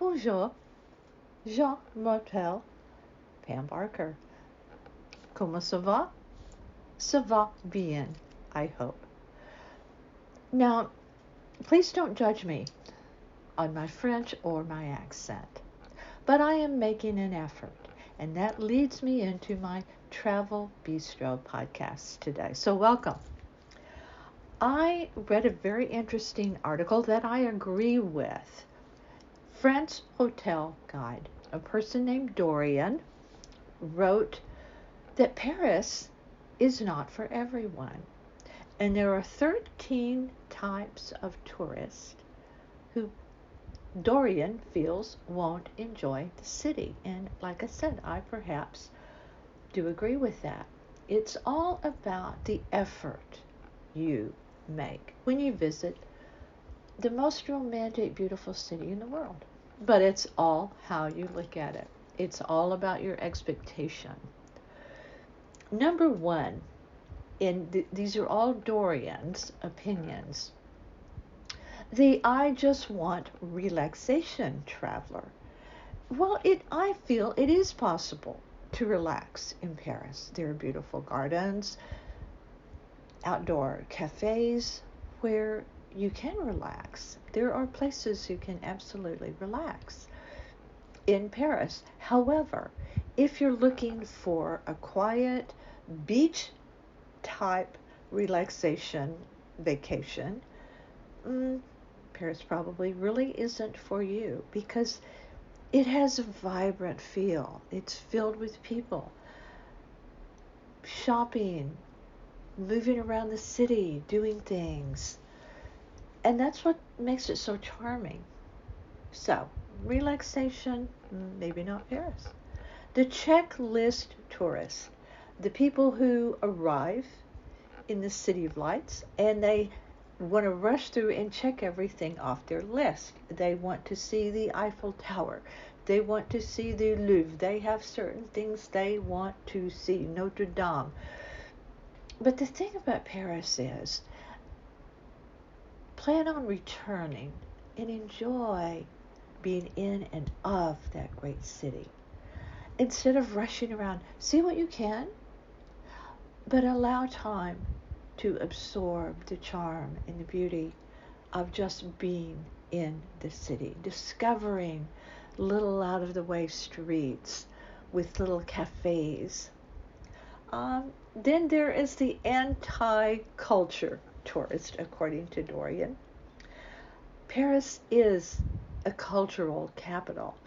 Bonjour, je m'appelle Pam Barker. Comment ça va? Ça va bien, I hope. Now, please don't judge me on my French or my accent, but I am making an effort, and that leads me into my Travel Bistro podcast today. So, welcome. I read a very interesting article that I agree with. French Hotel Guide. A person named Dorian wrote that Paris is not for everyone. And there are 13 types of tourists who Dorian feels won't enjoy the city. And like I said, I perhaps do agree with that. It's all about the effort you make when you visit the most romantic, beautiful city in the world. But it's all how you look at it. It's all about your expectation. Number one, these are all Dorian's opinions. The I just want relaxation traveler. Well, I feel it is possible to relax in Paris. There are beautiful gardens, outdoor cafes where you can relax. There are places you can absolutely relax in Paris. However, if you're looking for a quiet beach type relaxation vacation, Paris probably really isn't for you because it has a vibrant feel. It's filled with people shopping, moving around the city, doing things. And that's what makes it so charming. So, relaxation, maybe not Paris. The checklist tourists, the people who arrive in the City of Lights and they want to rush through and check everything off their list. They want to see the Eiffel Tower. They want to see the Louvre. They have certain things they want to see, Notre Dame. But the thing about Paris is, plan on returning and enjoy being in and of that great city. Instead of rushing around, see what you can, but allow time to absorb the charm and the beauty of just being in the city, discovering little out of the way streets with little cafes. Then there is the anti-culture tourist, according to Dorian. Paris is a cultural capital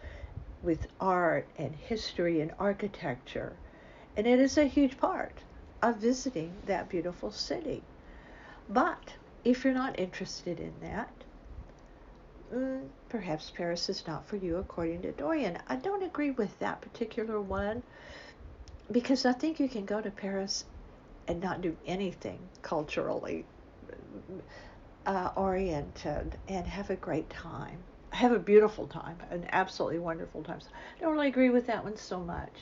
with art and history and architecture, and it is a huge part of visiting that beautiful city. But if you're not interested in that, perhaps Paris is not for you, according to Dorian. I don't agree with that particular one because I think you can go to Paris and not do anything culturally oriented and have a great time. Have a beautiful time, an absolutely wonderful time. So I don't really agree with that one so much.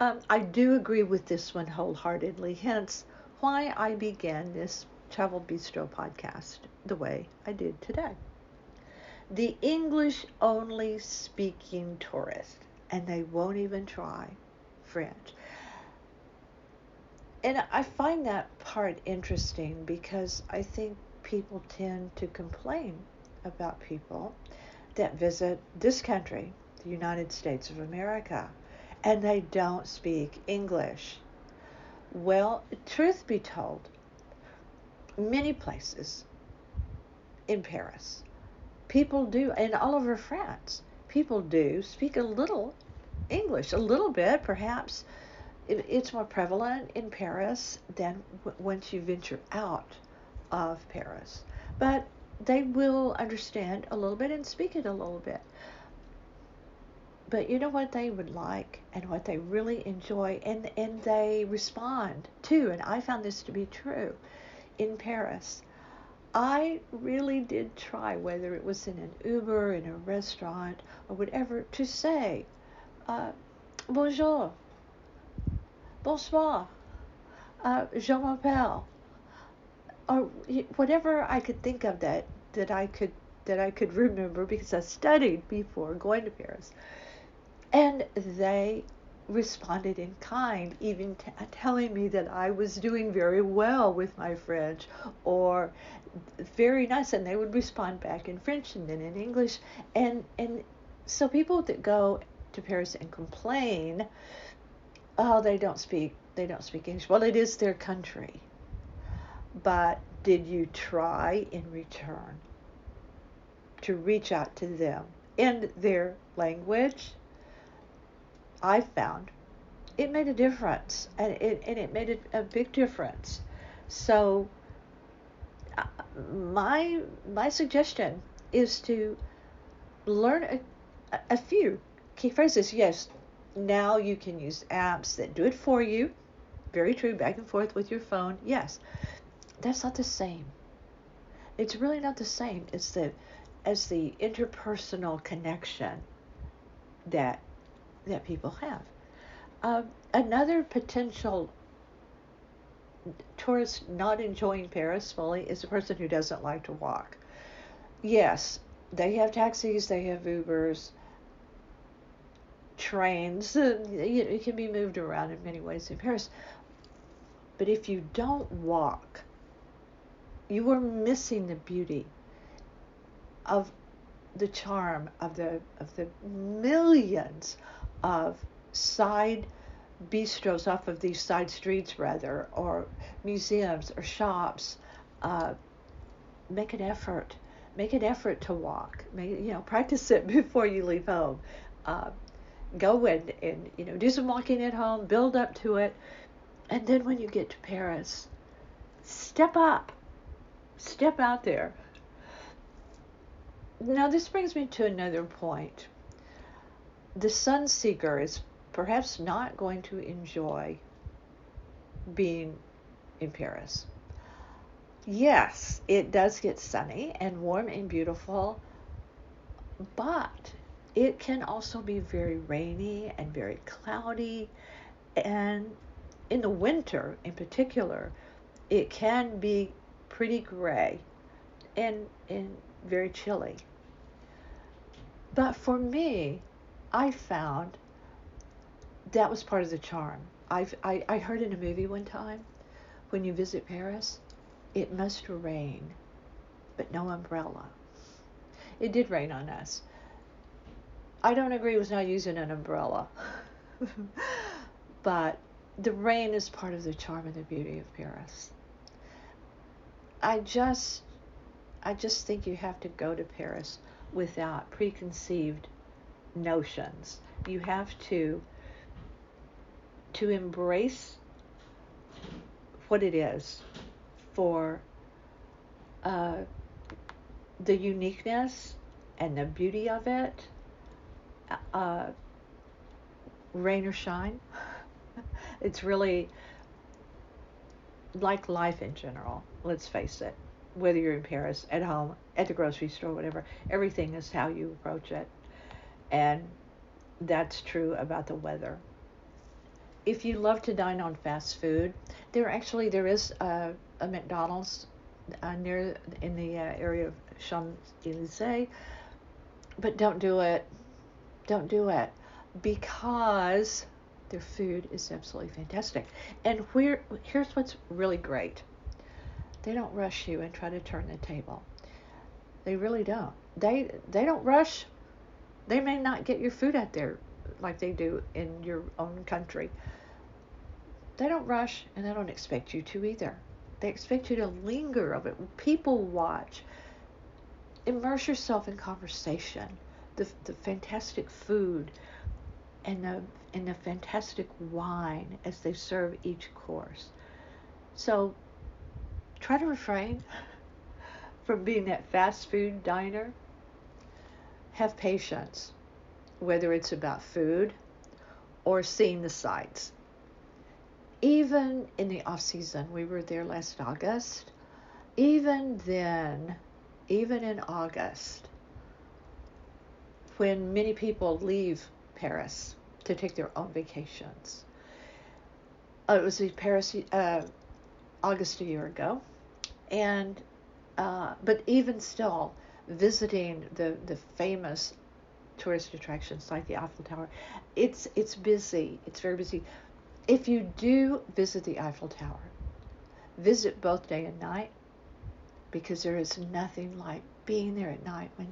I do agree with this one wholeheartedly, hence why I began this Travel Bistro podcast the way I did today. The English only speaking tourist, and they won't even try French. And I find that part interesting because I think people tend to complain about people that visit this country, the United States of America, and they don't speak English. Well, truth be told, many places in Paris, people do, and all over France, people do speak a little English, a little bit, perhaps. It's more prevalent in Paris than once you venture out of Paris. But they will understand a little bit and speak it a little bit. But you know what they would like and what they really enjoy and they respond to, and I found this to be true in Paris. I really did try, whether it was in an Uber, in a restaurant, or whatever, to say, bonjour, bonsoir, je m'appelle, or whatever I could think of that that I could remember because I studied before going to Paris. And they responded in kind, even telling me that I was doing very well with my French, or very nice, and they would respond back in French and then in English. And so people that go to Paris and complain, oh, they don't speak English. Well, it is their country. But did you try in return to reach out to them in their language? I found it made a difference, and it made a big difference. So uh, my suggestion is to learn a few key phrases. Yes, now you can use apps that do it for you. Very true, back and forth with your phone. Yes, that's not the same. It's really not the same as the interpersonal connection that people have. Another potential tourist not enjoying Paris fully is a person who doesn't like to walk. Yes, they have taxis, they have Ubers, trains. It can be moved around in many ways in Paris. But if you don't walk, you are missing the beauty of the charm of the millions of side bistros off of these side streets, rather, or museums or shops. Uh, make an effort. Make an effort to walk. Practice it before you leave home. Uh, Go and do some walking at home. Build up to it, and then when you get to Paris, step up. Step out there. Now this brings me to another point. The sun seeker is perhaps not going to enjoy being in Paris. Yes, it does get sunny and warm and beautiful, but it can also be very rainy and very cloudy, and in the winter in particular, it can be pretty gray and very chilly. But for me, I found that was part of the charm. I heard in a movie one time, when you visit Paris, it must rain, but no umbrella. It did rain on us. I don't agree with not using an umbrella, but the rain is part of the charm and the beauty of Paris. I just think you have to go to Paris without preconceived notions. You have to embrace what it is for the uniqueness and the beauty of it, rain or shine. It's really like life in general, let's face it. Whether you're in Paris, at home, at the grocery store, whatever, everything is how you approach it. And that's true about the weather. If you love to dine on fast food, there is a McDonald's near in the area of Champs-Élysées, but don't do it. Don't do it, because their food is absolutely fantastic. And here's what's really great. They don't rush you and try to turn the table. They really don't. They don't rush. They may not get your food out there like they do in your own country. They don't rush, and they don't expect you to either. They expect you to linger of it. People watch. Immerse yourself in conversation. The fantastic food and the fantastic wine as they serve each course. So try to refrain from being that fast food diner. Have patience, whether it's about food or seeing the sights. Even in the off season, we were there last August. Even then, even in August, when many people leave Paris to take their own vacations. It was in Paris August a year ago, and but even still, visiting the famous tourist attractions like the Eiffel Tower. It's busy. It's very busy. If you do visit the Eiffel Tower, visit both day and night, because there is nothing like being there at night when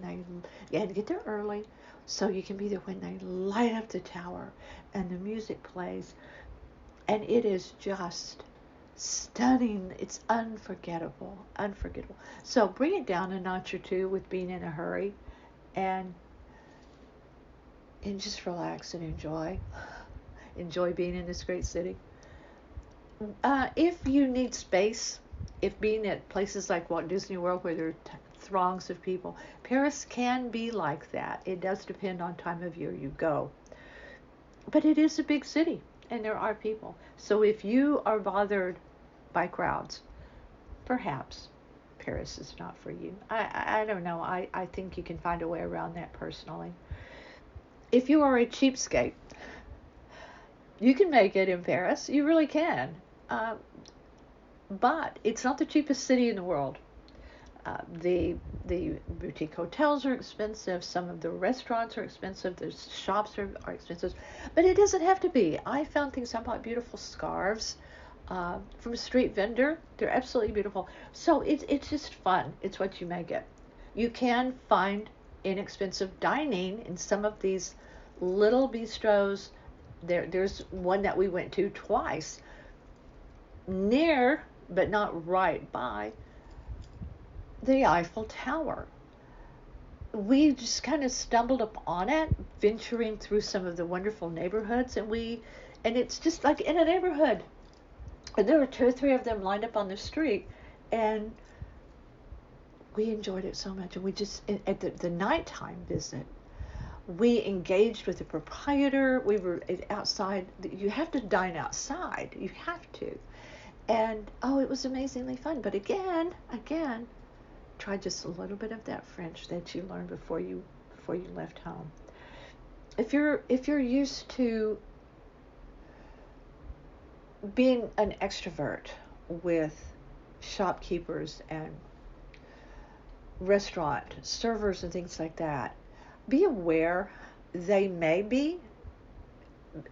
you had to get there early so you can be there when they light up the tower and the music plays, and it is just stunning. It's unforgettable. So bring it down a notch or two with being in a hurry, and just relax and enjoy being in this great city. If you need space, if being at places like Walt Disney World where there are throngs of people, Paris can be like that. It does depend on time of year you go. But it is a big city and there are people. So if you are bothered by crowds, perhaps Paris is not for you. I don't know. I think you can find a way around that personally. If you are a cheapskate, you can make it in Paris. You really can. But it's not the cheapest city in the world. The boutique hotels are expensive. Some of the restaurants are expensive. The shops are expensive. But it doesn't have to be. I found things. I bought beautiful scarves from a street vendor. They're absolutely beautiful. So it's just fun. It's what you make it. You can find inexpensive dining in some of these little bistros. There's one that we went to twice, near but not right by the Eiffel Tower. We just kind of stumbled upon it, venturing through some of the wonderful neighborhoods, and it's just like in a neighborhood. And there were 2 or 3 of them lined up on the street, and we enjoyed it so much. And we just, at the nighttime visit, we engaged with the proprietor. We were outside. You have to dine outside. You have to. And, it was amazingly fun. But again, try just a little bit of that French that you learned before you left home. If you're used to being an extrovert with shopkeepers and restaurant servers and things like that, be aware they may be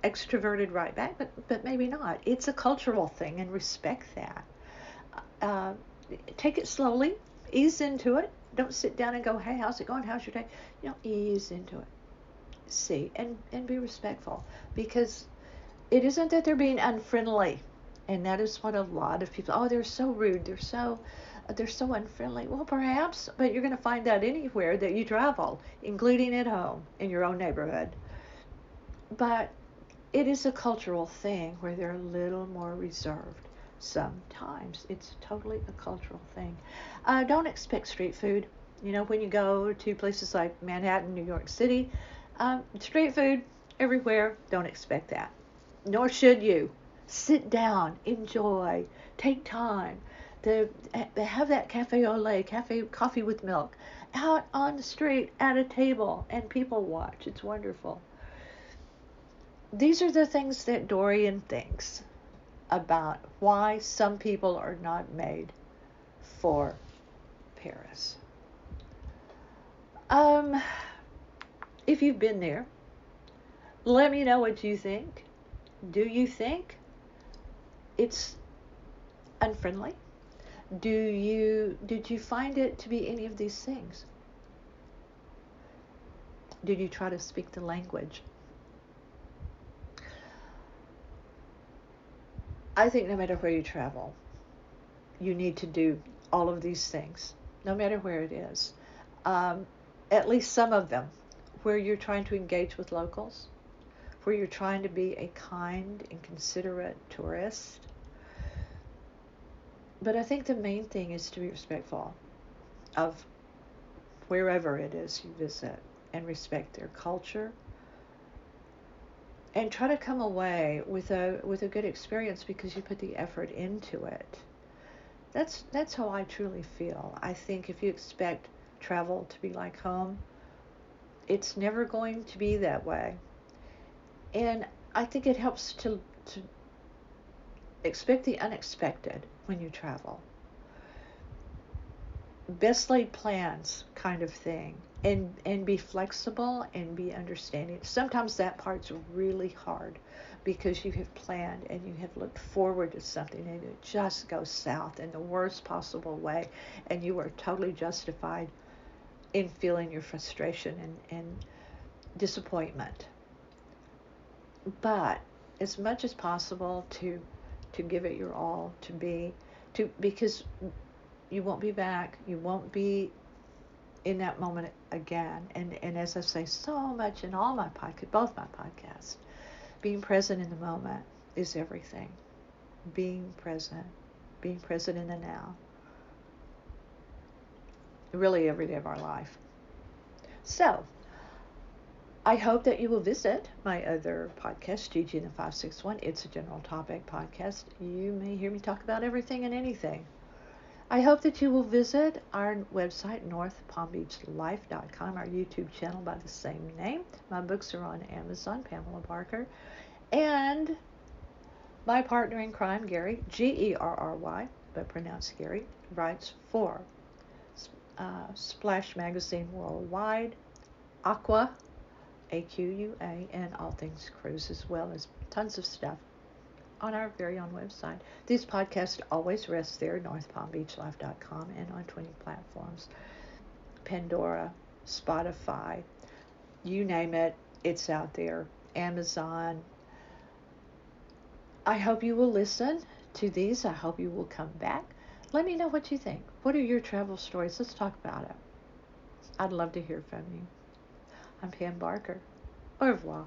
extroverted right back, but maybe not. It's a cultural thing, and respect that. Take it slowly, ease into it. Don't sit down and go, hey, how's it going? How's your day? Ease into it. See, and be respectful, because it isn't that they're being unfriendly, and that is what a lot of people, they're so rude, they're so unfriendly. Well, perhaps, but you're going to find that anywhere that you travel, including at home, in your own neighborhood. But it is a cultural thing where they're a little more reserved. Sometimes it's totally a cultural thing. Don't expect street food. When you go to places like Manhattan, New York City, street food everywhere. Don't expect that. Nor should you. Sit down, enjoy, take time. They have that cafe au lait, coffee with milk, out on the street at a table, and people watch. It's wonderful. These are the things that Dorian thinks about why some people are not made for Paris. If you've been there, let me know what you think. Do you think it's unfriendly? Did you find it to be any of these things? Did you try to speak the language? I think no matter where you travel, you need to do all of these things, no matter where it is. At least some of them, where you're trying to engage with locals, where you're trying to be a kind and considerate tourist. But I think the main thing is to be respectful of wherever it is you visit, and respect their culture, and try to come away with a good experience because you put the effort into it. That's how I truly feel. I think if you expect travel to be like home, it's never going to be that way. And I think it helps to expect the unexpected when you travel. best laid plans kind of thing, and be flexible and be understanding. Sometimes that part's really hard because you have planned and you have looked forward to something and it just goes south in the worst possible way, and you are totally justified in feeling your frustration and disappointment. But as much as possible to give it your all, because you won't be back. You won't be in that moment again. And as I say so much in all my podcast, both my podcasts, being present in the moment is everything. Being present in the now, really every day of our life. So I hope that you will visit my other podcast, Gigi and the 561. It's a general topic podcast. You may hear me talk about everything and anything. I hope that you will visit our website, northpalmbeachlife.com, our YouTube channel by the same name. My books are on Amazon, Pamela Barker. And my partner in crime, Gary, Gerry, but pronounced Gary, writes for Splash Magazine Worldwide, Aqua, AQUA, and All Things Cruise, as well as tons of stuff on our very own website. These podcasts always rest there, northpalmbeachlife.com, and on 20 platforms. Pandora, Spotify, you name it, it's out there. Amazon. I hope you will listen to these. I hope you will come back. Let me know what you think. What are your travel stories? Let's talk about it. I'd love to hear from you. I'm Pam Barker. Au revoir.